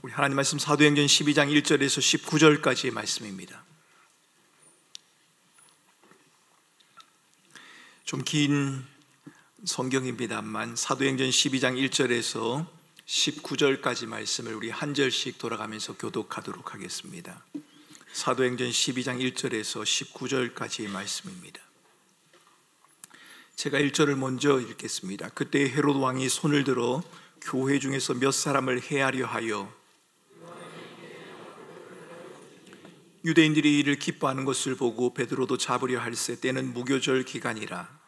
우리 하나님 말씀 사도행전 12장 1절에서 19절까지의 말씀입니다. 좀 긴 성경입니다만 사도행전 12장 1절에서 19절까지 말씀을 우리 한 절씩 돌아가면서 교독하도록 하겠습니다. 사도행전 12장 1절에서 19절까지의 말씀입니다. 제가 1절을 먼저 읽겠습니다. 그때 헤롯 왕이 손을 들어 교회 중에서 몇 사람을 해하려 하여 유대인들이 이를 기뻐하는 것을 보고 베드로도 잡으려 할세. 때는 무교절 기간이라.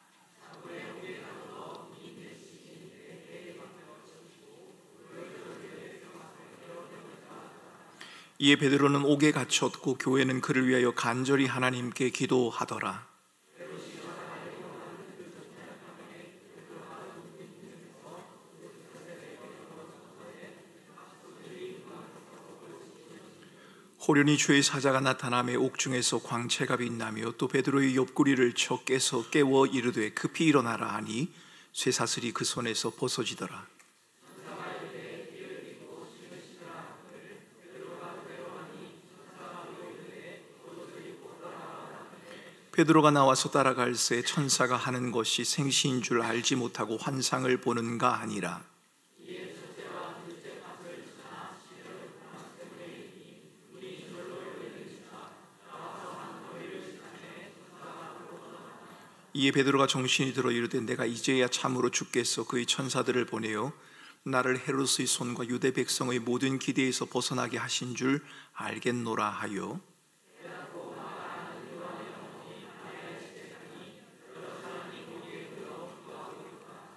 이에 베드로는 옥에 갇혔고 교회는 그를 위하여 간절히 하나님께 기도하더라. 호련히 주의 사자가 나타나며 옥중에서 광채가 빛나며 또 베드로의 옆구리를 쳐 깨서 깨워 이르되 급히 일어나라 하니 쇠사슬이 그 손에서 벗어지더라. 베드로가 나와서 따라갈새 천사가 하는 것이 생시인 줄 알지 못하고 환상을 보는가 하니라. 이에 베드로가 정신이 들어 이르되 내가 이제야 참으로 주께서 그의 천사들을 보내어 나를 헤롯의 손과 유대 백성의 모든 기대에서 벗어나게 하신 줄 알겠노라 하여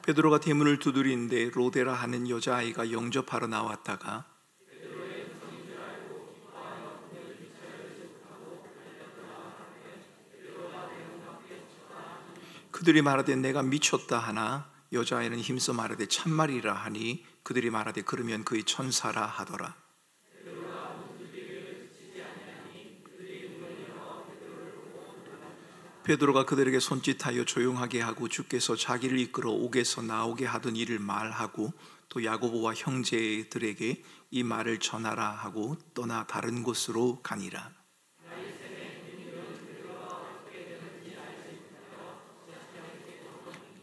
베드로가 대문을 두드리는데 로데라 하는 여자아이가 영접하러 나왔다가 그들이 말하되 내가 미쳤다 하나 여자아이는 힘써 말하되 참말이라 하니 그들이 말하되 그러면 그의 천사라 하더라. 베드로가 그들에게 손짓하여 조용하게 하고 주께서 자기를 이끌어 옥에서 나오게 하던 일을 말하고 또 야고보와 형제들에게 이 말을 전하라 하고 떠나 다른 곳으로 가니라.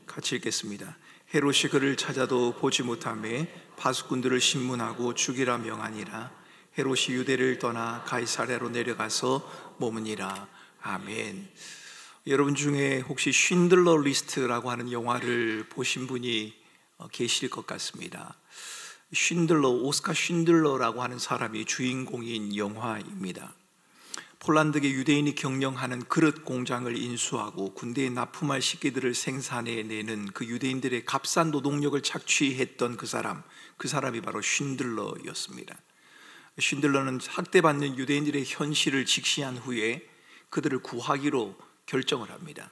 같이 읽겠습니다. 헤롯이 그를 찾아도 보지 못하매 파수꾼들을 신문하고 죽이라 명하니라. 헤롯이 유대를 떠나 가이사랴로 내려가서 머무니라. 아멘. 여러분 중에 혹시 쉰들러 리스트라고 하는 영화를 보신 분이 계실 것 같습니다. 오스카 쉰들러라고 하는 사람이 주인공인 영화입니다. 폴란드계 유대인이 경영하는 그릇 공장을 인수하고 군대에 납품할 식기들을 생산해내는 그 유대인들의 값싼 노동력을 착취했던 그 사람이 바로 쉰들러였습니다. 쉰들러는 학대받는 유대인들의 현실을 직시한 후에 그들을 구하기로 결정을 합니다.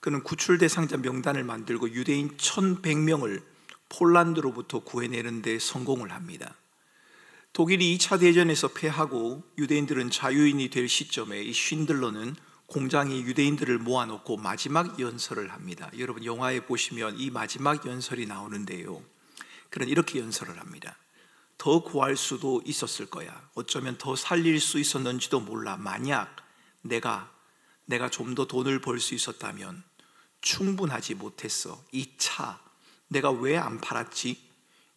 그는 구출 대상자 명단을 만들고 유대인 1,100명을 폴란드로부터 구해내는 데 성공을 합니다. 독일이 2차 대전에서 패하고 유대인들은 자유인이 될 시점에 이 쉰들러는 공장에 유대인들을 모아놓고 마지막 연설을 합니다. 여러분 영화에 보시면 이 마지막 연설이 나오는데요, 그는 이렇게 연설을 합니다. 더 구할 수도 있었을 거야. 어쩌면 더 살릴 수 있었는지도 몰라. 만약 내가 좀 더 돈을 벌 수 있었다면 충분하지 못했어. 이 차 내가 왜 안 팔았지?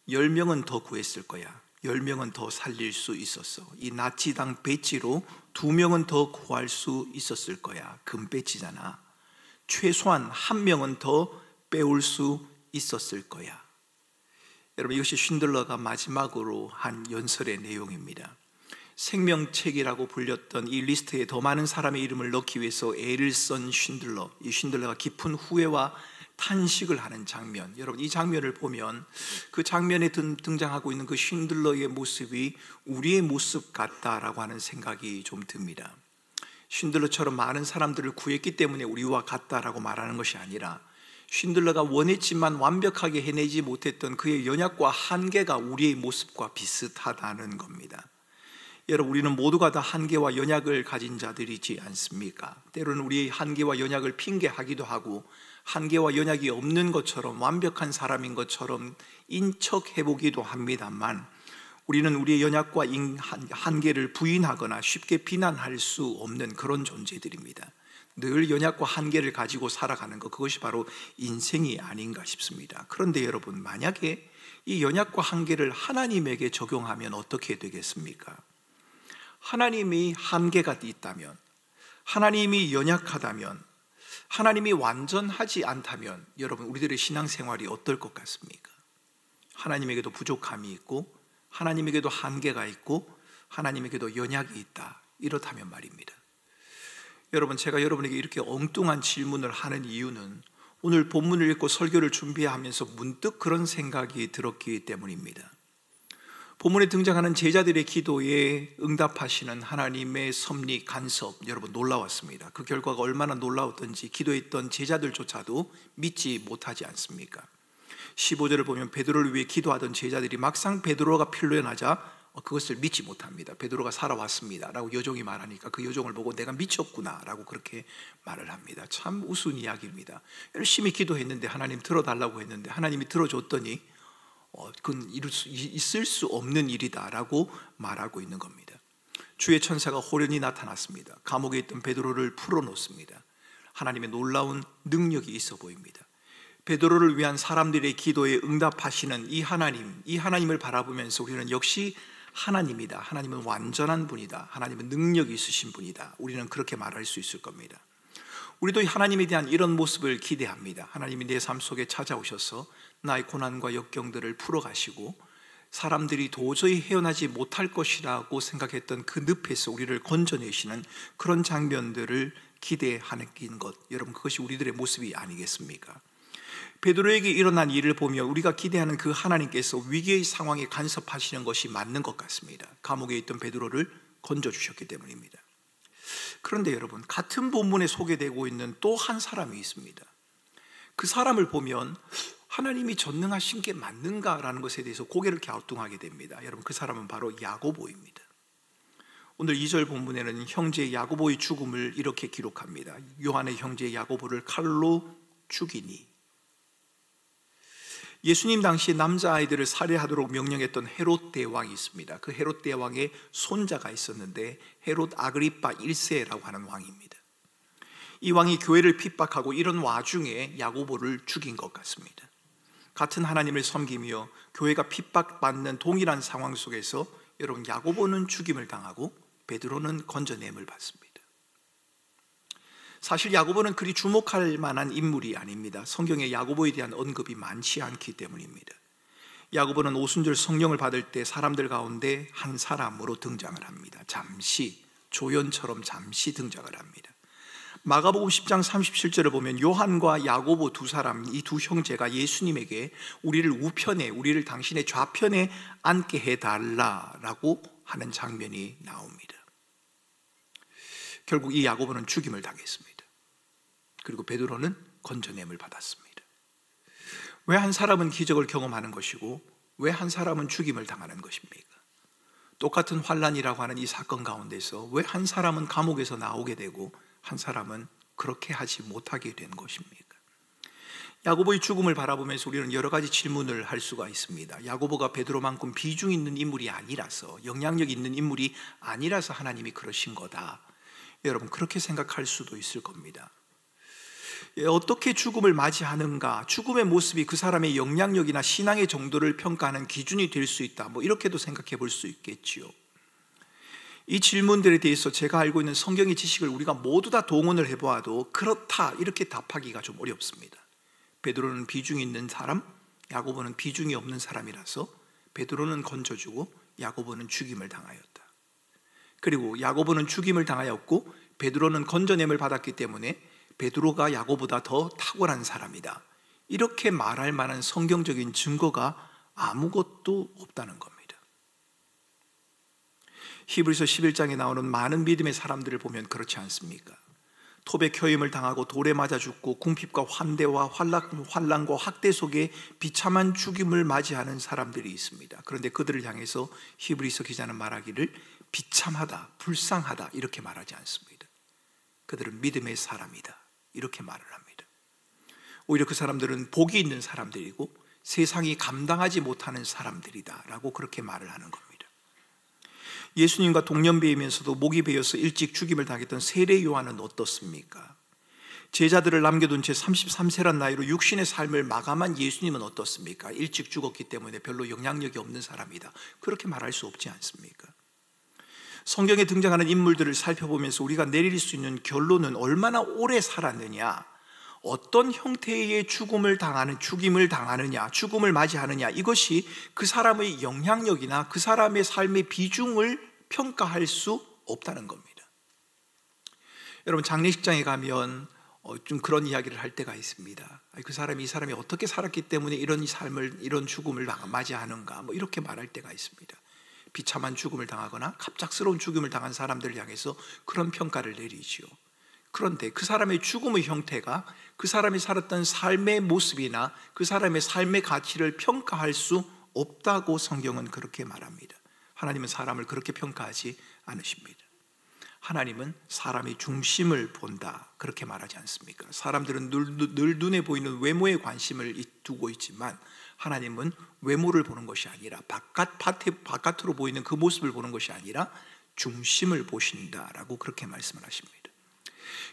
10명은 더 구했을 거야. 10명은 더 살릴 수 있었어. 이 나치당 배지로 2명은 더 구할 수 있었을 거야. 금 배지잖아. 최소한 1명은 더 빼올 수 있었을 거야. 여러분 이것이 쉰들러가 마지막으로 한 연설의 내용입니다. 생명책이라고 불렸던 이 리스트에 더 많은 사람의 이름을 넣기 위해서 애를 쓴 쉰들러, 이 쉰들러가 깊은 후회와 탄식을 하는 장면, 여러분 이 장면을 보면 그 장면에 등장하고 있는 그 쉰들러의 모습이 우리의 모습 같다라고 하는 생각이 좀 듭니다. 쉰들러처럼 많은 사람들을 구했기 때문에 우리와 같다라고 말하는 것이 아니라 쉰들러가 원했지만 완벽하게 해내지 못했던 그의 연약과 한계가 우리의 모습과 비슷하다는 겁니다. 여러분 우리는 모두가 다 한계와 연약을 가진 자들이지 않습니까? 때로는 우리의 한계와 연약을 핑계하기도 하고 한계와 연약이 없는 것처럼 완벽한 사람인 것처럼 인척해보기도 합니다만 우리는 우리의 연약과 한계를 부인하거나 쉽게 비난할 수 없는 그런 존재들입니다. 늘 연약과 한계를 가지고 살아가는 것, 그것이 바로 인생이 아닌가 싶습니다. 그런데 여러분, 만약에 이 연약과 한계를 하나님에게 적용하면 어떻게 되겠습니까? 하나님이 한계가 있다면, 하나님이 연약하다면, 하나님이 완전하지 않다면 여러분, 우리들의 신앙생활이 어떨 것 같습니까? 하나님에게도 부족함이 있고, 하나님에게도 한계가 있고, 하나님에게도 연약이 있다, 이렇다면 말입니다. 여러분, 제가 여러분에게 이렇게 엉뚱한 질문을 하는 이유는 오늘 본문을 읽고 설교를 준비하면서 문득 그런 생각이 들었기 때문입니다. 본문에 등장하는 제자들의 기도에 응답하시는 하나님의 섭리, 간섭, 여러분 놀라웠습니다. 그 결과가 얼마나 놀라웠던지 기도했던 제자들조차도 믿지 못하지 않습니까? 15절을 보면 베드로를 위해 기도하던 제자들이 막상 베드로가 필요하자 그것을 믿지 못합니다. 베드로가 살아왔습니다 라고 여종이 말하니까 그 여종을 보고 내가 미쳤구나 라고 그렇게 말을 합니다. 참 우스운 이야기입니다. 열심히 기도했는데, 하나님 들어달라고 했는데 하나님이 들어줬더니 그건 있을 수 없는 일이다 라고 말하고 있는 겁니다. 주의 천사가 호련히 나타났습니다. 감옥에 있던 베드로를 풀어놓습니다. 하나님의 놀라운 능력이 있어 보입니다. 베드로를 위한 사람들의 기도에 응답하시는 이 하나님을 바라보면서 우리는 역시 하나님이다, 하나님은 완전한 분이다, 하나님은 능력이 있으신 분이다, 우리는 그렇게 말할 수 있을 겁니다. 우리도 하나님에 대한 이런 모습을 기대합니다. 하나님이 내 삶 속에 찾아오셔서 나의 고난과 역경들을 풀어가시고 사람들이 도저히 헤어나지 못할 것이라고 생각했던 그 늪에서 우리를 건져내시는 그런 장면들을 기대하는 것, 여러분, 그것이 우리들의 모습이 아니겠습니까? 베드로에게 일어난 일을 보며 우리가 기대하는 그 하나님께서 위기의 상황에 간섭하시는 것이 맞는 것 같습니다. 감옥에 있던 베드로를 건져주셨기 때문입니다. 그런데 여러분, 같은 본문에 소개되고 있는 또 한 사람이 있습니다. 그 사람을 보면 하나님이 전능하신 게 맞는가라는 것에 대해서 고개를 갸우뚱하게 됩니다. 여러분, 그 사람은 바로 야고보입니다. 오늘 2절 본문에는 형제 야고보의 죽음을 이렇게 기록합니다. 요한의 형제 야고보를 칼로 죽이니. 예수님 당시 남자아이들을 살해하도록 명령했던 헤롯 대왕이 있습니다. 그 헤롯 대왕의 손자가 있었는데 헤롯 아그리파 1세라고 하는 왕입니다. 이 왕이 교회를 핍박하고 이런 와중에 야고보를 죽인 것 같습니다. 같은 하나님을 섬기며 교회가 핍박받는 동일한 상황 속에서 여러분, 야고보는 죽임을 당하고 베드로는 건져냄을 받습니다. 사실 야고보는 그리 주목할 만한 인물이 아닙니다. 성경에 야고보에 대한 언급이 많지 않기 때문입니다. 야고보는 오순절 성령을 받을 때 사람들 가운데 한 사람으로 등장을 합니다. 잠시, 조연처럼 잠시 등장을 합니다. 마가복음 10장 37절을 보면 요한과 야고보 두 사람, 이 두 형제가 예수님에게 우리를 우편에, 우리를 당신의 좌편에 앉게 해달라라고 하는 장면이 나옵니다. 결국 이 야고보는 죽임을 당했습니다. 그리고 베드로는 건져냄을 받았습니다. 왜 한 사람은 기적을 경험하는 것이고 왜 한 사람은 죽임을 당하는 것입니까? 똑같은 환난이라고 하는 이 사건 가운데서 왜 한 사람은 감옥에서 나오게 되고 한 사람은 그렇게 하지 못하게 된 것입니까? 야고보의 죽음을 바라보면서 우리는 여러 가지 질문을 할 수가 있습니다. 야고보가 베드로만큼 비중 있는 인물이 아니라서, 영향력 있는 인물이 아니라서 하나님이 그러신 거다, 여러분, 그렇게 생각할 수도 있을 겁니다. 어떻게 죽음을 맞이하는가, 죽음의 모습이 그 사람의 영향력이나 신앙의 정도를 평가하는 기준이 될 수 있다, 이렇게도 생각해 볼 수 있겠지요. 이 질문들에 대해서 제가 알고 있는 성경의 지식을 우리가 모두 다 동원을 해보아도 그렇다, 이렇게 답하기가 좀 어렵습니다. 베드로는 비중이 있는 사람, 야고보는 비중이 없는 사람이라서 베드로는 건져주고 야고보는 죽임을 당하였다. 그리고 야고보는 죽임을 당하였고 베드로는 건져냄을 받았기 때문에 베드로가 야고보다 더 탁월한 사람이다, 이렇게 말할 만한 성경적인 증거가 아무것도 없다는 겁니다. 히브리서 11장에 나오는 많은 믿음의 사람들을 보면 그렇지 않습니까? 톱에 켜임을 당하고 돌에 맞아 죽고 궁핍과 환대와 환난과 학대 속에 비참한 죽임을 맞이하는 사람들이 있습니다. 그런데 그들을 향해서 히브리서 기자는 말하기를 비참하다, 불쌍하다, 이렇게 말하지 않습니다. 그들은 믿음의 사람이다, 이렇게 말을 합니다. 오히려 그 사람들은 복이 있는 사람들이고 세상이 감당하지 못하는 사람들이다 라고 그렇게 말을 하는 겁니다. 예수님과 동년배이면서도 목이 베어서 일찍 죽임을 당했던 세례 요한은 어떻습니까? 제자들을 남겨둔 채 33세란 나이로 육신의 삶을 마감한 예수님은 어떻습니까? 일찍 죽었기 때문에 별로 영향력이 없는 사람이다, 그렇게 말할 수 없지 않습니까? 성경에 등장하는 인물들을 살펴보면서 우리가 내릴 수 있는 결론은 얼마나 오래 살았느냐, 어떤 형태의 죽임을 당하느냐, 죽음을 맞이하느냐, 이것이 그 사람의 영향력이나 그 사람의 삶의 비중을 평가할 수 없다는 겁니다. 여러분, 장례식장에 가면 좀 그런 이야기를 할 때가 있습니다. 이 사람이 어떻게 살았기 때문에 이런 죽음을 맞이하는가, 이렇게 말할 때가 있습니다. 비참한 죽음을 당하거나 갑작스러운 죽음을 당한 사람들을 향해서 그런 평가를 내리지요. 그런데 그 사람의 죽음의 형태가 그 사람이 살았던 삶의 모습이나 그 사람의 삶의 가치를 평가할 수 없다고 성경은 그렇게 말합니다. 하나님은 사람을 그렇게 평가하지 않으십니다. 하나님은 사람의 중심을 본다, 그렇게 말하지 않습니까? 사람들은 늘 눈에 보이는 외모에 관심을 두고 있지만 하나님은 외모를 보는 것이 아니라 바깥으로 보이는 그 모습을 보는 것이 아니라 중심을 보신다라고 그렇게 말씀을 하십니다.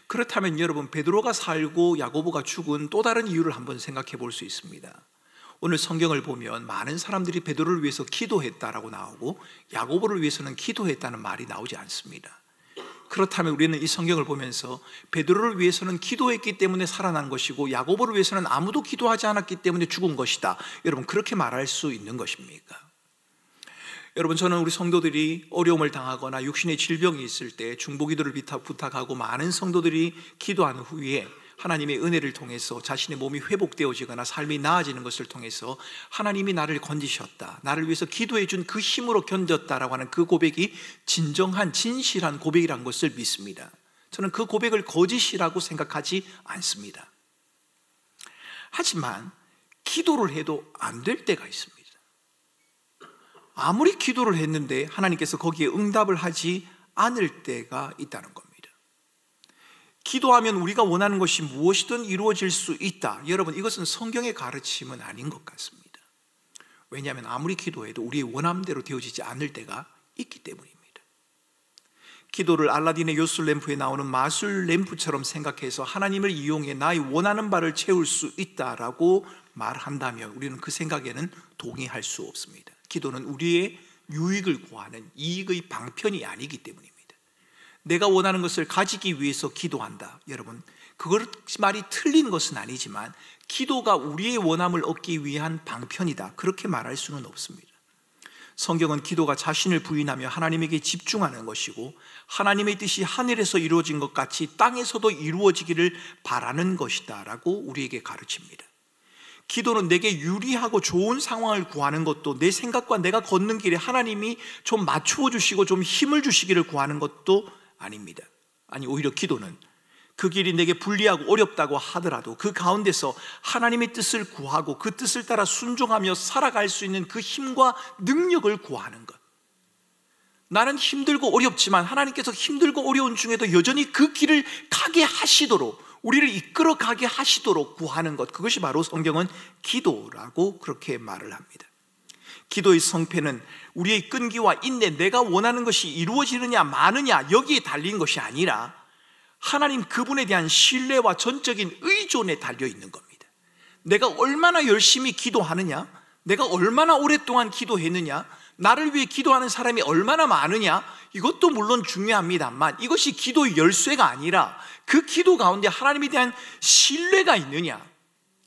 그렇다면 여러분, 베드로가 살고 야고보가 죽은 또 다른 이유를 한번 생각해 볼 수 있습니다. 오늘 성경을 보면 많은 사람들이 베드로를 위해서 기도했다라고 나오고 야고보를 위해서는 기도했다는 말이 나오지 않습니다. 그렇다면 우리는 이 성경을 보면서 베드로를 위해서는 기도했기 때문에 살아난 것이고 야고보를 위해서는 아무도 기도하지 않았기 때문에 죽은 것이다, 여러분, 그렇게 말할 수 있는 것입니까? 여러분, 저는 우리 성도들이 어려움을 당하거나 육신의 질병이 있을 때 중보기도를 부탁하고 많은 성도들이 기도한 후에 하나님의 은혜를 통해서 자신의 몸이 회복되어지거나 삶이 나아지는 것을 통해서 하나님이 나를 건지셨다, 나를 위해서 기도해 준 그 힘으로 견뎠다라고 하는 그 고백이 진정한 진실한 고백이라는 것을 믿습니다. 저는 그 고백을 거짓이라고 생각하지 않습니다. 하지만 기도를 해도 안 될 때가 있습니다. 아무리 기도를 했는데 하나님께서 거기에 응답을 하지 않을 때가 있다는 겁니다. 기도하면 우리가 원하는 것이 무엇이든 이루어질 수 있다, 여러분, 이것은 성경의 가르침은 아닌 것 같습니다. 왜냐하면 아무리 기도해도 우리의 원함대로 되어지지 않을 때가 있기 때문입니다. 기도를 알라딘의 요술 램프에 나오는 마술 램프처럼 생각해서 하나님을 이용해 나의 원하는 바를 채울 수 있다라고 말한다면 우리는 그 생각에는 동의할 수 없습니다. 기도는 우리의 유익을 구하는 이익의 방편이 아니기 때문입니다. 내가 원하는 것을 가지기 위해서 기도한다, 여러분, 그것 말이 틀린 것은 아니지만 기도가 우리의 원함을 얻기 위한 방편이다, 그렇게 말할 수는 없습니다. 성경은 기도가 자신을 부인하며 하나님에게 집중하는 것이고 하나님의 뜻이 하늘에서 이루어진 것 같이 땅에서도 이루어지기를 바라는 것이다 라고 우리에게 가르칩니다. 기도는 내게 유리하고 좋은 상황을 구하는 것도, 내 생각과 내가 걷는 길에 하나님이 좀 맞추어 주시고 좀 힘을 주시기를 구하는 것도 아닙니다. 아니, 오히려 기도는 그 길이 내게 불리하고 어렵다고 하더라도 그 가운데서 하나님의 뜻을 구하고 그 뜻을 따라 순종하며 살아갈 수 있는 그 힘과 능력을 구하는 것. 나는 힘들고 어렵지만 하나님께서 힘들고 어려운 중에도 여전히 그 길을 가게 하시도록, 우리를 이끌어 가게 하시도록 구하는 것, 그것이 바로 성경은 기도라고 그렇게 말을 합니다. 기도의 성패는 우리의 끈기와 인내, 내가 원하는 것이 이루어지느냐 마느냐 여기에 달린 것이 아니라 하나님 그분에 대한 신뢰와 전적인 의존에 달려 있는 겁니다. 내가 얼마나 열심히 기도하느냐, 내가 얼마나 오랫동안 기도했느냐, 나를 위해 기도하는 사람이 얼마나 많으냐, 이것도 물론 중요합니다만 이것이 기도의 열쇠가 아니라 그 기도 가운데 하나님에 대한 신뢰가 있느냐,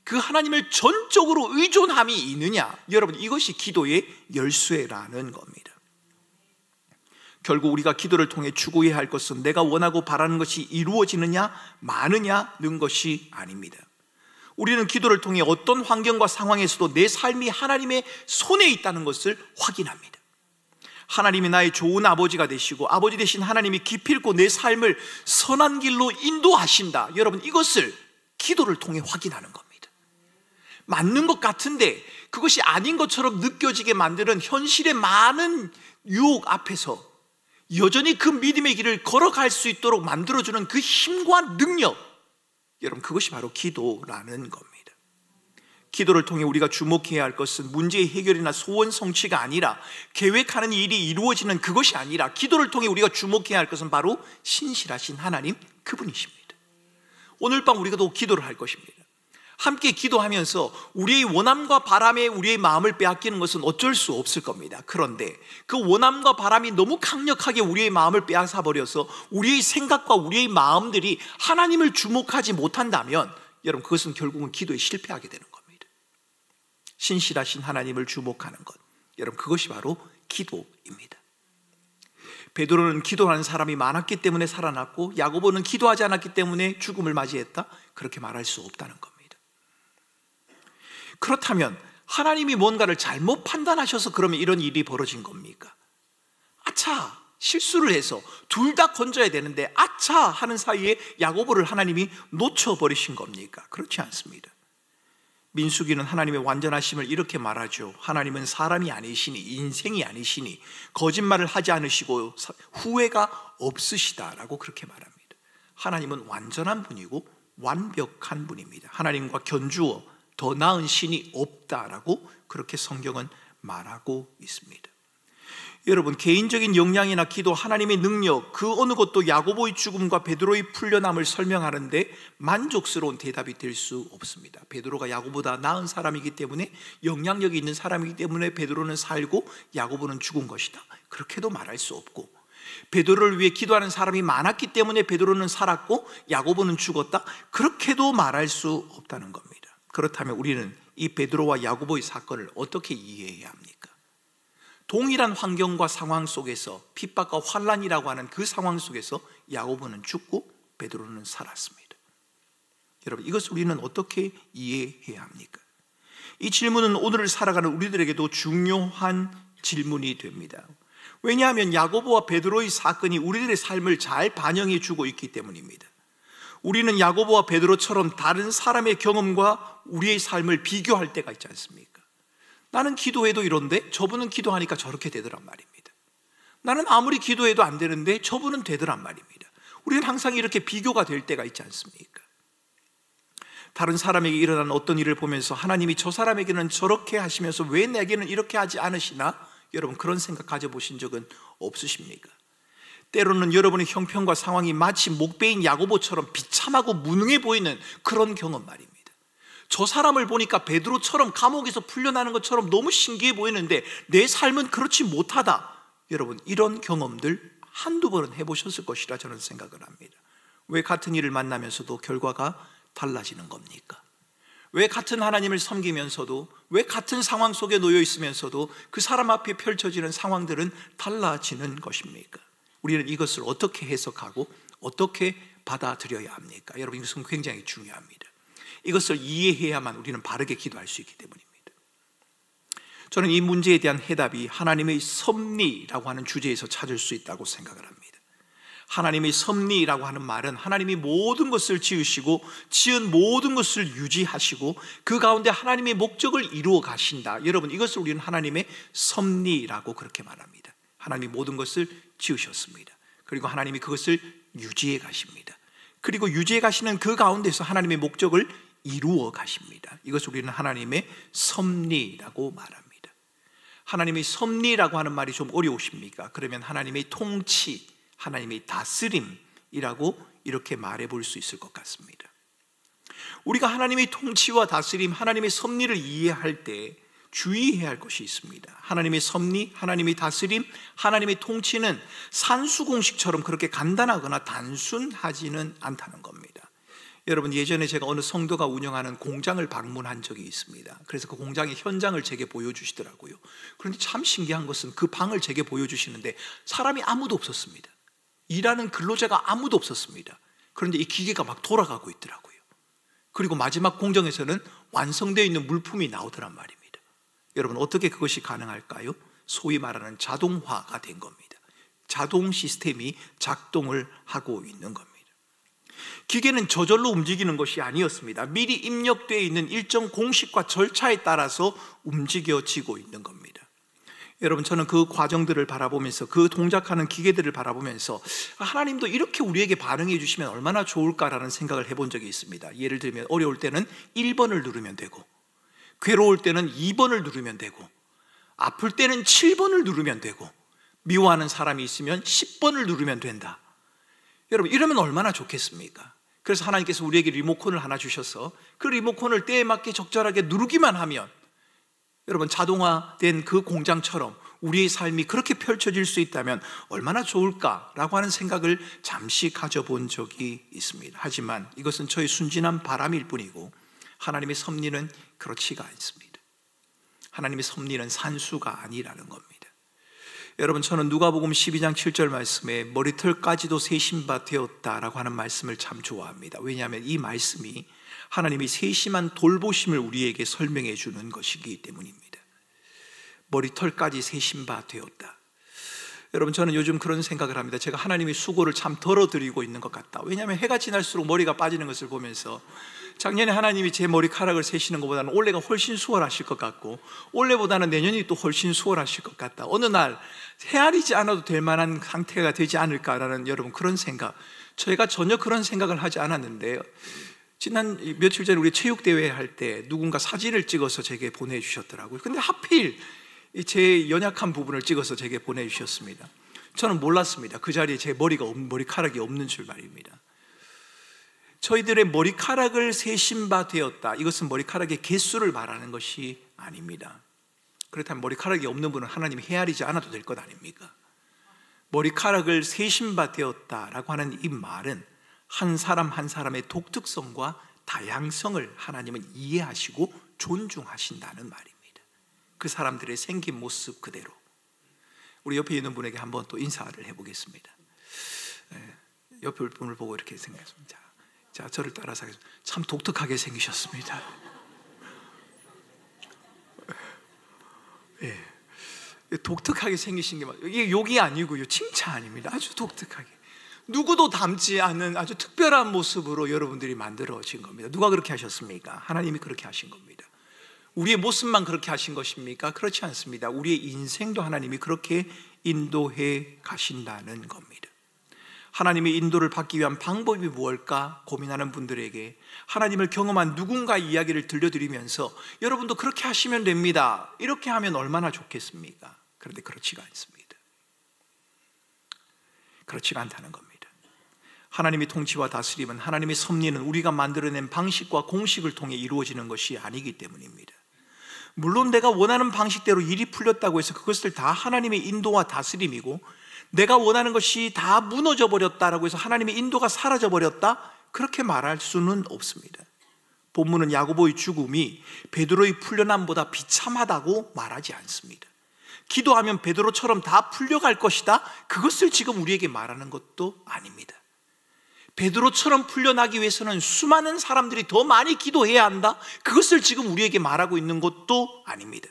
그 하나님을 전적으로 의존함이 있느냐, 여러분, 이것이 기도의 열쇠라는 겁니다. 결국 우리가 기도를 통해 추구해야 할 것은 내가 원하고 바라는 것이 이루어지느냐 마느냐는 것이 아닙니다. 우리는 기도를 통해 어떤 환경과 상황에서도 내 삶이 하나님의 손에 있다는 것을 확인합니다. 하나님이 나의 좋은 아버지가 되시고 아버지 되신 하나님이 기필코 내 삶을 선한 길로 인도하신다, 여러분, 이것을 기도를 통해 확인하는 겁니다. 맞는 것 같은데 그것이 아닌 것처럼 느껴지게 만드는 현실의 많은 유혹 앞에서 여전히 그 믿음의 길을 걸어갈 수 있도록 만들어주는 그 힘과 능력, 여러분, 그것이 바로 기도라는 겁니다. 기도를 통해 우리가 주목해야 할 것은 문제의 해결이나 소원 성취가 아니라, 계획하는 일이 이루어지는 그것이 아니라, 기도를 통해 우리가 주목해야 할 것은 바로 신실하신 하나님, 그분이십니다. 오늘 밤 우리가 또 기도를 할 것입니다. 함께 기도하면서 우리의 원함과 바람에 우리의 마음을 빼앗기는 것은 어쩔 수 없을 겁니다. 그런데 그 원함과 바람이 너무 강력하게 우리의 마음을 빼앗아 버려서 우리의 생각과 우리의 마음들이 하나님을 주목하지 못한다면, 여러분, 그것은 결국은 기도에 실패하게 되는 겁니다. 신실하신 하나님을 주목하는 것, 여러분, 그것이 바로 기도입니다. 베드로는 기도하는 사람이 많았기 때문에 살아났고, 야고보는 기도하지 않았기 때문에 죽음을 맞이했다, 그렇게 말할 수 없다는 겁니다. 그렇다면 하나님이 뭔가를 잘못 판단하셔서 그러면 이런 일이 벌어진 겁니까? 아차, 실수를 해서 둘 다 건져야 되는데 아차 하는 사이에 야고보를 하나님이 놓쳐버리신 겁니까? 그렇지 않습니다. 민수기는 하나님의 완전하심을 이렇게 말하죠. 하나님은 사람이 아니시니, 인생이 아니시니, 거짓말을 하지 않으시고 후회가 없으시다라고 그렇게 말합니다. 하나님은 완전한 분이고 완벽한 분입니다. 하나님과 견주어 더 나은 신이 없다라고 그렇게 성경은 말하고 있습니다. 여러분, 개인적인 역량이나 기도, 하나님의 능력, 그 어느 것도 야고보의 죽음과 베드로의 풀려남을 설명하는데 만족스러운 대답이 될 수 없습니다. 베드로가 야고보다 나은 사람이기 때문에, 영향력이 있는 사람이기 때문에 베드로는 살고 야고보는 죽은 것이다, 그렇게도 말할 수 없고, 베드로를 위해 기도하는 사람이 많았기 때문에 베드로는 살았고 야고보는 죽었다, 그렇게도 말할 수 없다는 겁니다. 그렇다면 우리는 이 베드로와 야고보의 사건을 어떻게 이해해야 합니까? 동일한 환경과 상황 속에서, 핍박과 환난이라고 하는 그 상황 속에서 야고보는 죽고 베드로는 살았습니다. 여러분, 이것을 우리는 어떻게 이해해야 합니까? 이 질문은 오늘을 살아가는 우리들에게도 중요한 질문이 됩니다. 왜냐하면 야고보와 베드로의 사건이 우리들의 삶을 잘 반영해 주고 있기 때문입니다. 우리는 야고보와 베드로처럼 다른 사람의 경험과 우리의 삶을 비교할 때가 있지 않습니까? 나는 기도해도 이런데 저분은 기도하니까 저렇게 되더란 말입니다. 나는 아무리 기도해도 안 되는데 저분은 되더란 말입니다. 우리는 항상 이렇게 비교가 될 때가 있지 않습니까? 다른 사람에게 일어나는 어떤 일을 보면서 하나님이 저 사람에게는 저렇게 하시면서 왜 내게는 이렇게 하지 않으시나? 여러분, 그런 생각 가져보신 적은 없으십니까? 때로는 여러분의 형편과 상황이 마치 목베인 야고보처럼 비참하고 무능해 보이는 그런 경험 말입니다. 저 사람을 보니까 베드로처럼 감옥에서 풀려나는 것처럼 너무 신기해 보이는데 내 삶은 그렇지 못하다. 여러분, 이런 경험들 한두 번은 해보셨을 것이라 저는 생각을 합니다. 왜 같은 일을 만나면서도 결과가 달라지는 겁니까? 왜 같은 하나님을 섬기면서도, 왜 같은 상황 속에 놓여 있으면서도 그 사람 앞에 펼쳐지는 상황들은 달라지는 것입니까? 우리는 이것을 어떻게 해석하고 어떻게 받아들여야 합니까? 여러분, 이것은 굉장히 중요합니다. 이것을 이해해야만 우리는 바르게 기도할 수 있기 때문입니다. 저는 이 문제에 대한 해답이 하나님의 섭리라고 하는 주제에서 찾을 수 있다고 생각을 합니다. 하나님의 섭리라고 하는 말은 하나님이 모든 것을 지으시고 지은 모든 것을 유지하시고 그 가운데 하나님의 목적을 이루어 가신다. 여러분, 이것을 우리는 하나님의 섭리라고 그렇게 말합니다. 하나님이 모든 것을 지으셨습니다. 그리고 하나님이 그것을 유지해 가십니다. 그리고 유지해 가시는 그 가운데서 하나님의 목적을 이루어 가십니다. 이것을 우리는 하나님의 섭리라고 말합니다. 하나님의 섭리라고 하는 말이 좀 어려우십니까? 그러면 하나님의 통치, 하나님의 다스림이라고 이렇게 말해 볼 수 있을 것 같습니다. 우리가 하나님의 통치와 다스림, 하나님의 섭리를 이해할 때 주의해야 할 것이 있습니다. 하나님의 섭리, 하나님의 다스림, 하나님의 통치는 산수공식처럼 그렇게 간단하거나 단순하지는 않다는 겁니다. 여러분, 예전에 제가 어느 성도가 운영하는 공장을 방문한 적이 있습니다. 그래서 그 공장의 현장을 제게 보여주시더라고요. 그런데 참 신기한 것은 그 방을 제게 보여주시는데 사람이 아무도 없었습니다. 일하는 근로자가 아무도 없었습니다. 그런데 이 기계가 막 돌아가고 있더라고요. 그리고 마지막 공정에서는 완성되어 있는 물품이 나오더란 말입니다. 여러분, 어떻게 그것이 가능할까요? 소위 말하는 자동화가 된 겁니다. 자동 시스템이 작동을 하고 있는 겁니다. 기계는 저절로 움직이는 것이 아니었습니다. 미리 입력되어 있는 일정 공식과 절차에 따라서 움직여지고 있는 겁니다. 여러분, 저는 그 과정들을 바라보면서, 그 동작하는 기계들을 바라보면서 하나님도 이렇게 우리에게 반응해 주시면 얼마나 좋을까라는 생각을 해본 적이 있습니다. 예를 들면 어려울 때는 1번을 누르면 되고, 괴로울 때는 2번을 누르면 되고, 아플 때는 7번을 누르면 되고, 미워하는 사람이 있으면 10번을 누르면 된다. 여러분, 이러면 얼마나 좋겠습니까? 그래서 하나님께서 우리에게 리모컨을 하나 주셔서 그 리모컨을 때에 맞게 적절하게 누르기만 하면, 여러분, 자동화된 그 공장처럼 우리의 삶이 그렇게 펼쳐질 수 있다면 얼마나 좋을까라고 하는 생각을 잠시 가져본 적이 있습니다. 하지만 이것은 저의 순진한 바람일 뿐이고, 하나님의 섭리는 그렇지가 않습니다. 하나님의 섭리는 산수가 아니라는 겁니다. 여러분, 저는 누가복음 12장 7절 말씀에 머리털까지도 세심바 되었다라고 하는 말씀을 참 좋아합니다. 왜냐하면 이 말씀이 하나님이 세심한 돌보심을 우리에게 설명해 주는 것이기 때문입니다. 머리털까지 세심바 되었다. 여러분, 저는 요즘 그런 생각을 합니다. 제가 하나님의 수고를 참 덜어드리고 있는 것 같다. 왜냐하면 해가 지날수록 머리가 빠지는 것을 보면서, 작년에 하나님이 제 머리카락을 세시는 것보다는 올해가 훨씬 수월하실 것 같고, 올해보다는 내년이 또 훨씬 수월하실 것 같다. 어느 날 헤아리지 않아도 될 만한 상태가 되지 않을까라는, 여러분, 그런 생각, 저희가 전혀 그런 생각을 하지 않았는데요, 지난 며칠 전에 우리 체육대회 할 때 누군가 사진을 찍어서 제게 보내주셨더라고요. 근데 하필 제 연약한 부분을 찍어서 제게 보내주셨습니다. 저는 몰랐습니다. 그 자리에 제 머리카락이 없는 줄 말입니다. 저희들의 머리카락을 세심바 되었다, 이것은 머리카락의 개수를 말하는 것이 아닙니다. 그렇다면 머리카락이 없는 분은 하나님이 헤아리지 않아도 될 것 아닙니까? 머리카락을 세심바 되었다라고 하는 이 말은 한 사람 한 사람의 독특성과 다양성을 하나님은 이해하시고 존중하신다는 말입니다. 그 사람들의 생긴 모습 그대로. 우리 옆에 있는 분에게 한번 또 인사를 해보겠습니다. 옆에 분을 보고 이렇게 생각했습니다. 자, 저를 따라서 하겠습니다. 참 독특하게 생기셨습니다. 예, 독특하게 생기신 게 이게 욕이 아니고요, 칭찬입니다. 아주 독특하게, 누구도 닮지 않는 아주 특별한 모습으로 여러분들이 만들어진 겁니다. 누가 그렇게 하셨습니까? 하나님이 그렇게 하신 겁니다. 우리의 모습만 그렇게 하신 것입니까? 그렇지 않습니다. 우리의 인생도 하나님이 그렇게 인도해 가신다는 겁니다. 하나님의 인도를 받기 위한 방법이 무엇일까 고민하는 분들에게 하나님을 경험한 누군가의 이야기를 들려드리면서, 여러분도 그렇게 하시면 됩니다, 이렇게 하면 얼마나 좋겠습니까? 그런데 그렇지가 않습니다. 그렇지가 않다는 겁니다. 하나님의 통치와 다스림은, 하나님의 섭리는 우리가 만들어낸 방식과 공식을 통해 이루어지는 것이 아니기 때문입니다. 물론 내가 원하는 방식대로 일이 풀렸다고 해서 그것을 다 하나님의 인도와 다스림이고, 내가 원하는 것이 다 무너져 버렸다라고 해서 하나님의 인도가 사라져 버렸다, 그렇게 말할 수는 없습니다. 본문은 야고보의 죽음이 베드로의 풀려남보다 비참하다고 말하지 않습니다. 기도하면 베드로처럼 다 풀려갈 것이다, 그것을 지금 우리에게 말하는 것도 아닙니다. 베드로처럼 풀려나기 위해서는 수많은 사람들이 더 많이 기도해야 한다, 그것을 지금 우리에게 말하고 있는 것도 아닙니다.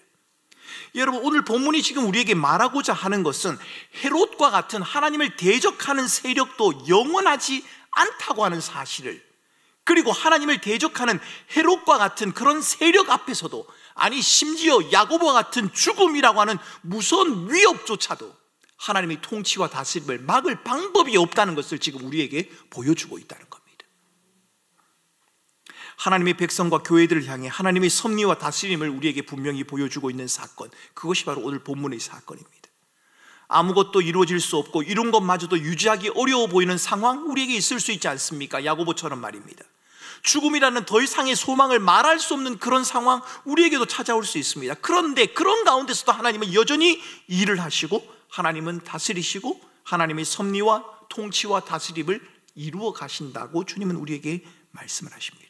여러분, 오늘 본문이 지금 우리에게 말하고자 하는 것은 헤롯과 같은 하나님을 대적하는 세력도 영원하지 않다고 하는 사실을, 그리고 하나님을 대적하는 헤롯과 같은 그런 세력 앞에서도, 아니 심지어 야고보와 같은 죽음이라고 하는 무서운 위협조차도 하나님의 통치와 다스림을 막을 방법이 없다는 것을 지금 우리에게 보여주고 있다는 겁니다. 하나님의 백성과 교회들을 향해 하나님의 섭리와 다스림을 우리에게 분명히 보여주고 있는 사건, 그것이 바로 오늘 본문의 사건입니다. 아무것도 이루어질 수 없고 이룬 것마저도 유지하기 어려워 보이는 상황, 우리에게 있을 수 있지 않습니까? 야고보처럼 말입니다. 죽음이라는 더 이상의 소망을 말할 수 없는 그런 상황, 우리에게도 찾아올 수 있습니다. 그런데 그런 가운데서도 하나님은 여전히 일을 하시고, 하나님은 다스리시고, 하나님의 섭리와 통치와 다스림을 이루어 가신다고 주님은 우리에게 말씀을 하십니다.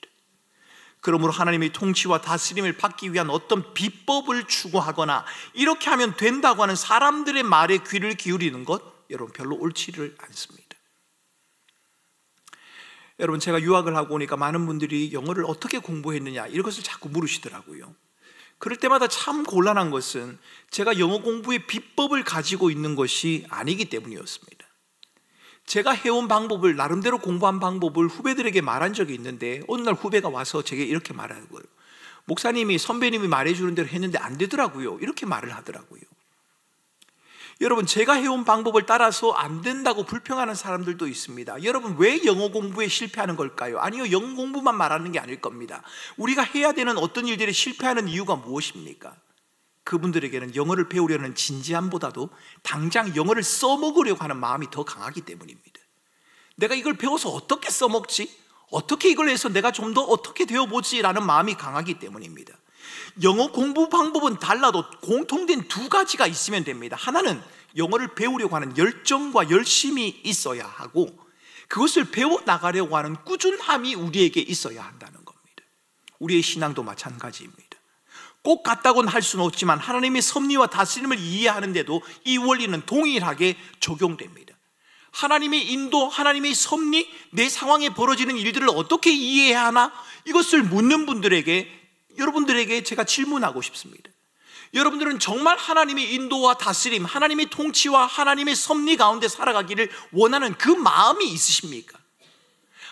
그러므로 하나님의 통치와 다스림을 받기 위한 어떤 비법을 추구하거나 이렇게 하면 된다고 하는 사람들의 말에 귀를 기울이는 것, 여러분, 별로 옳지를 않습니다. 여러분, 제가 유학을 하고 오니까 많은 분들이 영어를 어떻게 공부했느냐, 이것을 자꾸 물으시더라고요. 그럴 때마다 참 곤란한 것은 제가 영어 공부의 비법을 가지고 있는 것이 아니기 때문이었습니다. 제가 해온 방법을, 나름대로 공부한 방법을 후배들에게 말한 적이 있는데, 어느 날 후배가 와서 제게 이렇게 말하는 거예요. 목사님이, 선배님이 말해주는 대로 했는데 안 되더라고요, 이렇게 말을 하더라고요. 여러분, 제가 해온 방법을 따라서 안 된다고 불평하는 사람들도 있습니다. 여러분, 왜 영어 공부에 실패하는 걸까요? 아니요, 영어 공부만 말하는 게 아닐 겁니다. 우리가 해야 되는 어떤 일들이 실패하는 이유가 무엇입니까? 그분들에게는 영어를 배우려는 진지함보다도 당장 영어를 써먹으려고 하는 마음이 더 강하기 때문입니다. 내가 이걸 배워서 어떻게 써먹지? 어떻게 이걸 해서 내가 좀 더 어떻게 되어보지? 라는 마음이 강하기 때문입니다. 영어 공부 방법은 달라도 공통된 두 가지가 있으면 됩니다. 하나는 영어를 배우려고 하는 열정과 열심이 있어야 하고, 그것을 배워나가려고 하는 꾸준함이 우리에게 있어야 한다는 겁니다. 우리의 신앙도 마찬가지입니다. 꼭 같다고는 할 수는 없지만 하나님의 섭리와 다스림을 이해하는데도 이 원리는 동일하게 적용됩니다. 하나님의 인도, 하나님의 섭리, 내 상황에 벌어지는 일들을 어떻게 이해해야 하나? 이것을 묻는 분들에게, 여러분들에게 제가 질문하고 싶습니다. 여러분들은 정말 하나님의 인도와 다스림, 하나님의 통치와 하나님의 섭리 가운데 살아가기를 원하는 그 마음이 있으십니까?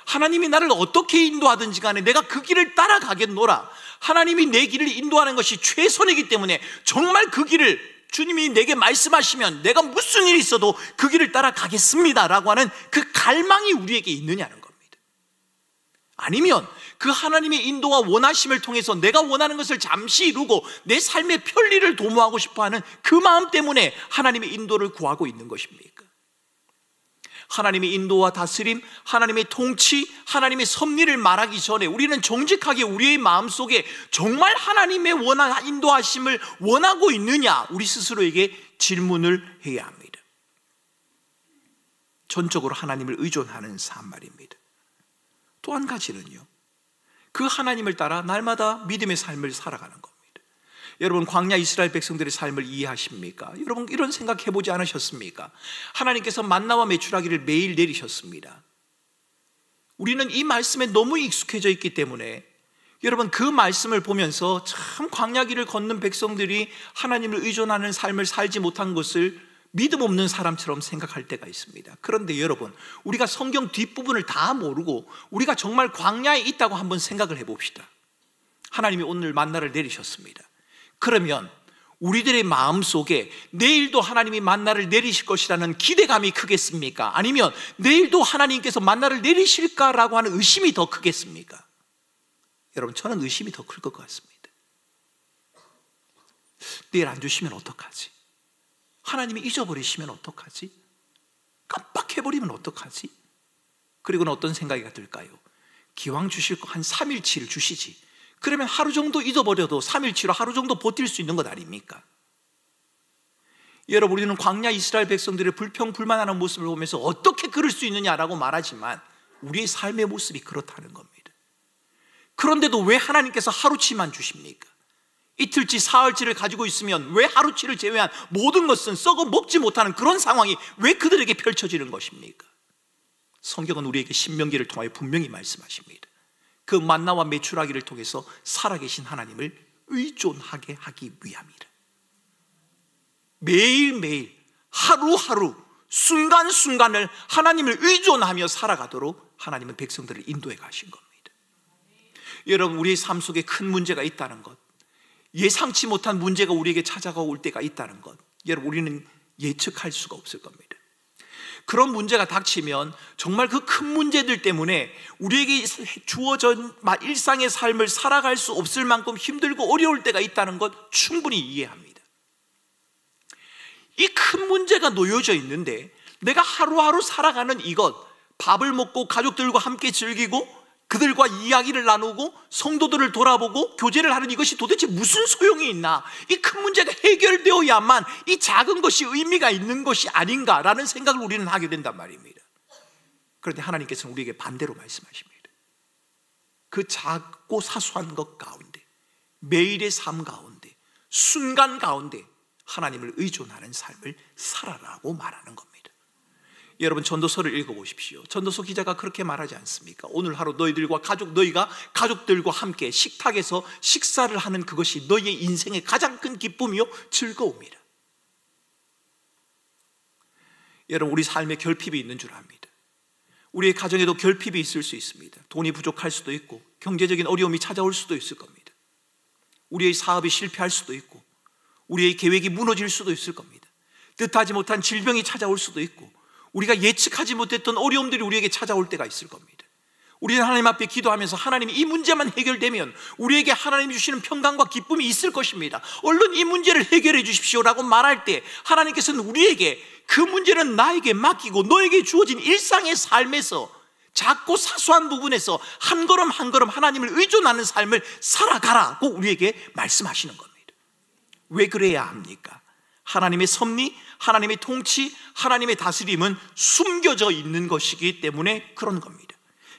하나님이 나를 어떻게 인도하든지 간에 내가 그 길을 따라가겠노라. 하나님이 내 길을 인도하는 것이 최선이기 때문에 정말 그 길을 주님이 내게 말씀하시면 내가 무슨 일이 있어도 그 길을 따라가겠습니다 라고 하는 그 갈망이 우리에게 있느냐는 겁니다. 아니면 그 하나님의 인도와 원하심을 통해서 내가 원하는 것을 잠시 이루고 내 삶의 편리를 도모하고 싶어하는 그 마음 때문에 하나님의 인도를 구하고 있는 것입니까? 하나님의 인도와 다스림, 하나님의 통치, 하나님의 섭리를 말하기 전에 우리는 정직하게 우리의 마음속에 정말 하나님의 인도하심을 원하고 있느냐, 우리 스스로에게 질문을 해야 합니다. 전적으로 하나님을 의존하는 삶 말입니다. 또 한 가지는요, 그 하나님을 따라 날마다 믿음의 삶을 살아가는 겁니다. 여러분, 광야 이스라엘 백성들의 삶을 이해하십니까? 여러분, 이런 생각 해보지 않으셨습니까? 하나님께서 만나와 메추라기를 매일 내리셨습니다. 우리는 이 말씀에 너무 익숙해져 있기 때문에 여러분, 그 말씀을 보면서 참 광야길을 걷는 백성들이 하나님을 의존하는 삶을 살지 못한 것을 믿음 없는 사람처럼 생각할 때가 있습니다. 그런데 여러분, 우리가 성경 뒷부분을 다 모르고 우리가 정말 광야에 있다고 한번 생각을 해봅시다. 하나님이 오늘 만나를 내리셨습니다. 그러면 우리들의 마음속에 내일도 하나님이 만나를 내리실 것이라는 기대감이 크겠습니까? 아니면 내일도 하나님께서 만나를 내리실까라고 하는 의심이 더 크겠습니까? 여러분, 저는 의심이 더 클 것 같습니다. 내일 안 주시면 어떡하지? 하나님이 잊어버리시면 어떡하지? 깜빡해버리면 어떡하지? 그리고는 어떤 생각이 들까요? 기왕 주실 거 한 3일치를 주시지. 그러면 하루 정도 잊어버려도 3일치로 하루 정도 버틸 수 있는 것 아닙니까? 여러분, 우리는 광야 이스라엘 백성들의 불평불만하는 모습을 보면서 어떻게 그럴 수 있느냐라고 말하지만 우리의 삶의 모습이 그렇다는 겁니다. 그런데도 왜 하나님께서 하루치만 주십니까? 이틀치, 사흘치를 가지고 있으면 왜 하루치를 제외한 모든 것은 썩어 먹지 못하는 그런 상황이 왜 그들에게 펼쳐지는 것입니까? 성경은 우리에게 신명기를 통하여 분명히 말씀하십니다. 그 만나와 메추라기를 통해서 살아계신 하나님을 의존하게 하기 위함이라. 매일매일 하루하루 순간순간을 하나님을 의존하며 살아가도록 하나님은 백성들을 인도해 가신 겁니다. 여러분, 우리의 삶 속에 큰 문제가 있다는 것, 예상치 못한 문제가 우리에게 찾아올 때가 있다는 것, 여러분, 우리는 예측할 수가 없을 겁니다. 그런 문제가 닥치면 정말 그 큰 문제들 때문에 우리에게 주어진 일상의 삶을 살아갈 수 없을 만큼 힘들고 어려울 때가 있다는 것 충분히 이해합니다. 이 큰 문제가 놓여져 있는데 내가 하루하루 살아가는 이것, 밥을 먹고 가족들과 함께 즐기고 그들과 이야기를 나누고 성도들을 돌아보고 교제를 하는 이것이 도대체 무슨 소용이 있나? 이 큰 문제가 해결되어야만 이 작은 것이 의미가 있는 것이 아닌가라는 생각을 우리는 하게 된단 말입니다. 그런데 하나님께서는 우리에게 반대로 말씀하십니다. 그 작고 사소한 것 가운데, 매일의 삶 가운데, 순간 가운데 하나님을 의존하는 삶을 살아라고 말하는 겁니다. 여러분, 전도서를 읽어보십시오. 전도서 기자가 그렇게 말하지 않습니까? 오늘 하루 너희가 가족들과 함께 식탁에서 식사를 하는 그것이 너희의 인생의 가장 큰 기쁨이요 즐거움이라. 여러분, 우리 삶에 결핍이 있는 줄 압니다. 우리의 가정에도 결핍이 있을 수 있습니다. 돈이 부족할 수도 있고 경제적인 어려움이 찾아올 수도 있을 겁니다. 우리의 사업이 실패할 수도 있고 우리의 계획이 무너질 수도 있을 겁니다. 뜻하지 못한 질병이 찾아올 수도 있고, 우리가 예측하지 못했던 어려움들이 우리에게 찾아올 때가 있을 겁니다. 우리는 하나님 앞에 기도하면서 하나님이 이 문제만 해결되면 우리에게 하나님이 주시는 평강과 기쁨이 있을 것입니다, 얼른 이 문제를 해결해 주십시오라고 말할 때 하나님께서는 우리에게 그 문제는 나에게 맡기고 너에게 주어진 일상의 삶에서 작고 사소한 부분에서 한 걸음 한 걸음 하나님을 의존하는 삶을 살아가라고 우리에게 말씀하시는 겁니다. 왜 그래야 합니까? 하나님의 섭리, 하나님의 통치, 하나님의 다스림은 숨겨져 있는 것이기 때문에 그런 겁니다.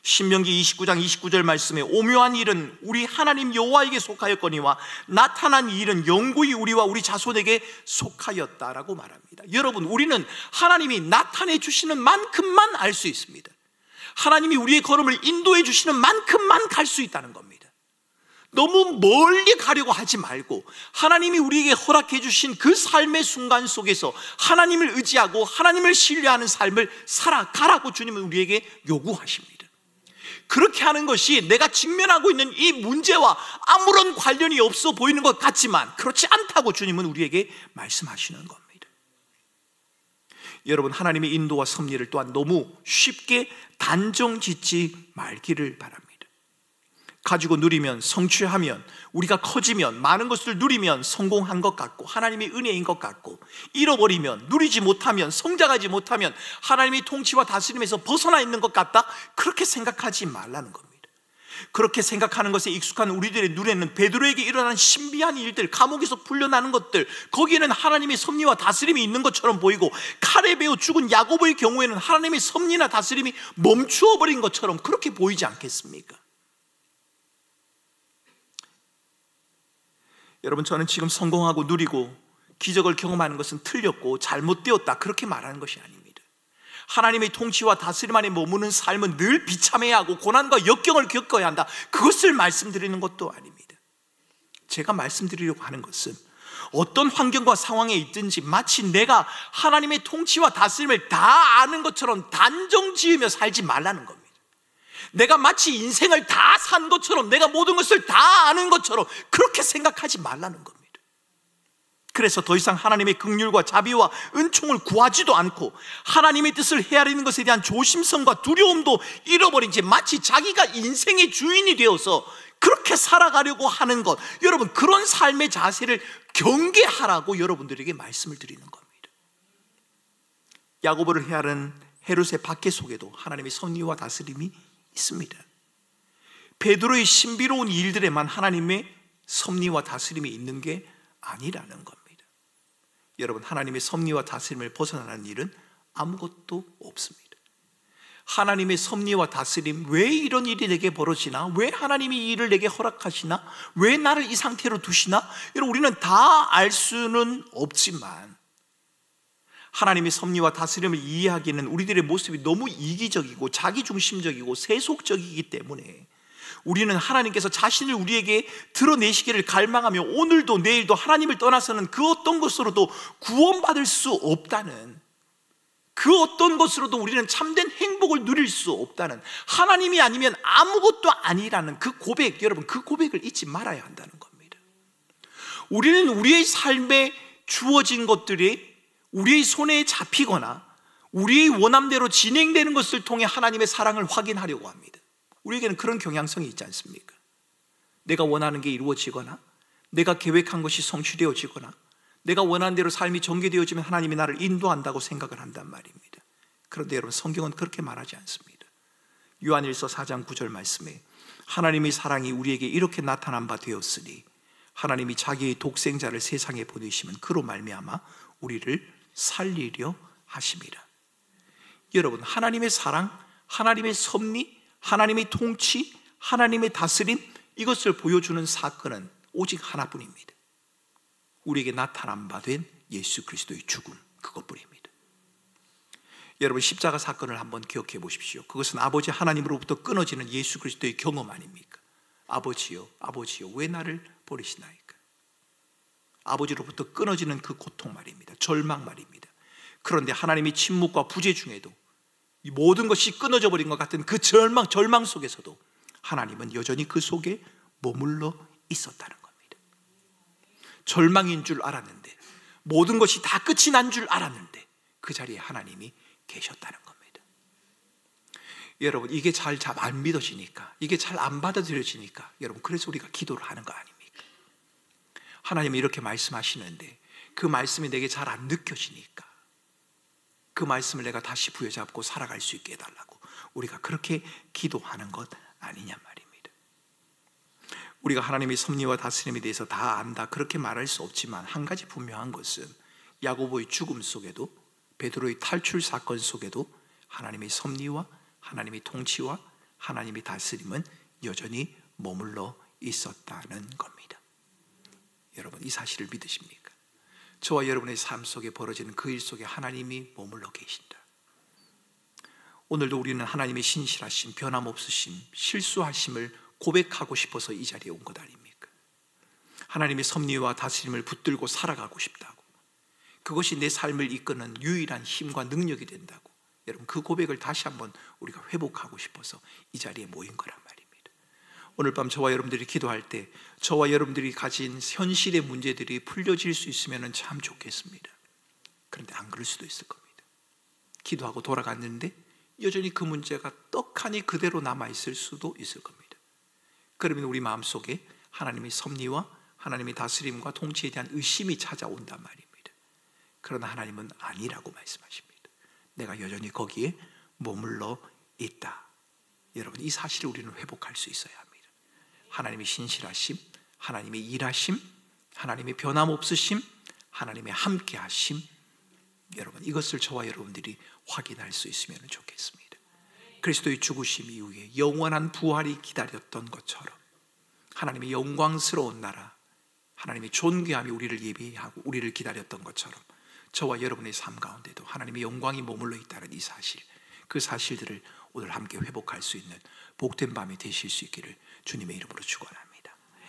신명기 29장 29절 말씀에 오묘한 일은 우리 하나님 여호와에게 속하였거니와 나타난 일은 영구히 우리와 우리 자손에게 속하였다라고 말합니다. 여러분, 우리는 하나님이 나타내 주시는 만큼만 알 수 있습니다. 하나님이 우리의 걸음을 인도해 주시는 만큼만 갈 수 있다는 겁니다. 너무 멀리 가려고 하지 말고 하나님이 우리에게 허락해 주신 그 삶의 순간 속에서 하나님을 의지하고 하나님을 신뢰하는 삶을 살아가라고 주님은 우리에게 요구하십니다. 그렇게 하는 것이 내가 직면하고 있는 이 문제와 아무런 관련이 없어 보이는 것 같지만 그렇지 않다고 주님은 우리에게 말씀하시는 겁니다. 여러분, 하나님의 인도와 섭리를 또한 너무 쉽게 단정 짓지 말기를 바랍니다. 가지고 누리면, 성취하면, 우리가 커지면, 많은 것을 누리면 성공한 것 같고 하나님의 은혜인 것 같고, 잃어버리면, 누리지 못하면, 성장하지 못하면 하나님의 통치와 다스림에서 벗어나 있는 것 같다, 그렇게 생각하지 말라는 겁니다. 그렇게 생각하는 것에 익숙한 우리들의 눈에는 베드로에게 일어난 신비한 일들, 감옥에서 풀려나는 것들, 거기에는 하나님의 섭리와 다스림이 있는 것처럼 보이고, 칼에 베어 죽은 야고보의 경우에는 하나님의 섭리나 다스림이 멈추어 버린 것처럼 그렇게 보이지 않겠습니까? 여러분, 저는 지금 성공하고 누리고 기적을 경험하는 것은 틀렸고 잘못되었다, 그렇게 말하는 것이 아닙니다. 하나님의 통치와 다스림 안에 머무는 삶은 늘 비참해야 하고 고난과 역경을 겪어야 한다, 그것을 말씀드리는 것도 아닙니다. 제가 말씀드리려고 하는 것은 어떤 환경과 상황에 있든지 마치 내가 하나님의 통치와 다스림을 다 아는 것처럼 단정 지으며 살지 말라는 겁니다. 내가 마치 인생을 다 산 것처럼, 내가 모든 것을 다 아는 것처럼 그렇게 생각하지 말라는 겁니다. 그래서 더 이상 하나님의 긍휼과 자비와 은총을 구하지도 않고 하나님의 뜻을 헤아리는 것에 대한 조심성과 두려움도 잃어버린 채 마치 자기가 인생의 주인이 되어서 그렇게 살아가려고 하는 것, 여러분, 그런 삶의 자세를 경계하라고 여러분들에게 말씀을 드리는 겁니다. 야고보를 헤아른 헤롯의 박해 속에도 하나님의 섭리와 다스림이 있습니다. 베드로의 신비로운 일들에만 하나님의 섭리와 다스림이 있는 게 아니라는 겁니다. 여러분, 하나님의 섭리와 다스림을 벗어나는 일은 아무것도 없습니다. 하나님의 섭리와 다스림, 왜 이런 일이 내게 벌어지나? 왜 하나님이 이 일을 내게 허락하시나? 왜 나를 이 상태로 두시나? 여러분, 우리는 다 알 수는 없지만 하나님의 섭리와 다스림을 이해하기에는 우리들의 모습이 너무 이기적이고 자기중심적이고 세속적이기 때문에 우리는 하나님께서 자신을 우리에게 드러내시기를 갈망하며 오늘도 내일도 하나님을 떠나서는 그 어떤 것으로도 구원받을 수 없다는, 그 어떤 것으로도 우리는 참된 행복을 누릴 수 없다는, 하나님이 아니면 아무것도 아니라는 그 고백, 여러분, 그 고백을 잊지 말아야 한다는 겁니다. 우리는 우리의 삶에 주어진 것들이 우리의 손에 잡히거나 우리의 원함대로 진행되는 것을 통해 하나님의 사랑을 확인하려고 합니다. 우리에게는 그런 경향성이 있지 않습니까? 내가 원하는 게 이루어지거나 내가 계획한 것이 성취되어지거나 내가 원하는 대로 삶이 전개되어지면 하나님이 나를 인도한다고 생각을 한단 말입니다. 그런데 여러분, 성경은 그렇게 말하지 않습니다. 요한일서 4장 9절 말씀에 하나님의 사랑이 우리에게 이렇게 나타난 바 되었으니 하나님이 자기의 독생자를 세상에 보내시면 그로 말미암아 우리를 살리려 하심이라. 여러분, 하나님의 사랑, 하나님의 섭리, 하나님의 통치, 하나님의 다스림, 이것을 보여주는 사건은 오직 하나뿐입니다. 우리에게 나타난 바 된 예수 그리스도의 죽음, 그것뿐입니다. 여러분, 십자가 사건을 한번 기억해 보십시오. 그것은 아버지 하나님으로부터 끊어지는 예수 그리스도의 경험 아닙니까? 아버지요, 아버지요, 왜 나를 버리시나이까? 아버지로부터 끊어지는 그 고통 말입니다. 절망 말입니다. 그런데 하나님의 침묵과 부재 중에도 이 모든 것이 끊어져 버린 것 같은 그 절망 속에서도 하나님은 여전히 그 속에 머물러 있었다는 겁니다. 절망인 줄 알았는데, 모든 것이 다 끝이 난 줄 알았는데 그 자리에 하나님이 계셨다는 겁니다. 여러분, 이게 잘 안 믿어지니까, 이게 잘 안 받아들여지니까 여러분, 그래서 우리가 기도를 하는 거 아닙니까? 하나님이 이렇게 말씀하시는데 그 말씀이 내게 잘 안 느껴지니까 그 말씀을 내가 다시 부여잡고 살아갈 수 있게 해달라고 우리가 그렇게 기도하는 것 아니냐 말입니다. 우리가 하나님의 섭리와 다스림에 대해서 다 안다 그렇게 말할 수 없지만 한 가지 분명한 것은 야고보의 죽음 속에도 베드로의 탈출 사건 속에도 하나님의 섭리와 하나님의 통치와 하나님의 다스림은 여전히 머물러 있었다는 겁니다. 여러분, 이 사실을 믿으십니까? 저와 여러분의 삶 속에 벌어지는 그 일 속에 하나님이 머물러 계신다. 오늘도 우리는 하나님의 신실하심, 변함없으심, 실수하심을 고백하고 싶어서 이 자리에 온 것 아닙니까? 하나님의 섭리와 다스림을 붙들고 살아가고 싶다고, 그것이 내 삶을 이끄는 유일한 힘과 능력이 된다고, 여러분, 그 고백을 다시 한번 우리가 회복하고 싶어서 이 자리에 모인 거란 말입니다. 오늘 밤 저와 여러분들이 기도할 때 저와 여러분들이 가진 현실의 문제들이 풀려질 수 있으면 참 좋겠습니다. 그런데 안 그럴 수도 있을 겁니다. 기도하고 돌아갔는데 여전히 그 문제가 떡하니 그대로 남아있을 수도 있을 겁니다. 그러면 우리 마음속에 하나님의 섭리와 하나님의 다스림과 통치에 대한 의심이 찾아온단 말입니다. 그러나 하나님은 아니라고 말씀하십니다. 내가 여전히 거기에 머물러 있다. 여러분, 이 사실을 우리는 회복할 수 있어야 합니다. 하나님의 신실하심, 하나님의 일하심, 하나님의 변함없으심, 하나님의 함께하심, 여러분, 이것을 저와 여러분들이 확인할 수 있으면 좋겠습니다. 그리스도의 죽으심 이후에 영원한 부활이 기다렸던 것처럼 하나님의 영광스러운 나라, 하나님의 존귀함이 우리를 예비하고 우리를 기다렸던 것처럼 저와 여러분의 삶 가운데도 하나님의 영광이 머물러 있다는 이 사실, 그 사실들을 오늘 함께 회복할 수 있는 복된 밤이 되실 수 있기를 주님의 이름으로 축원합니다.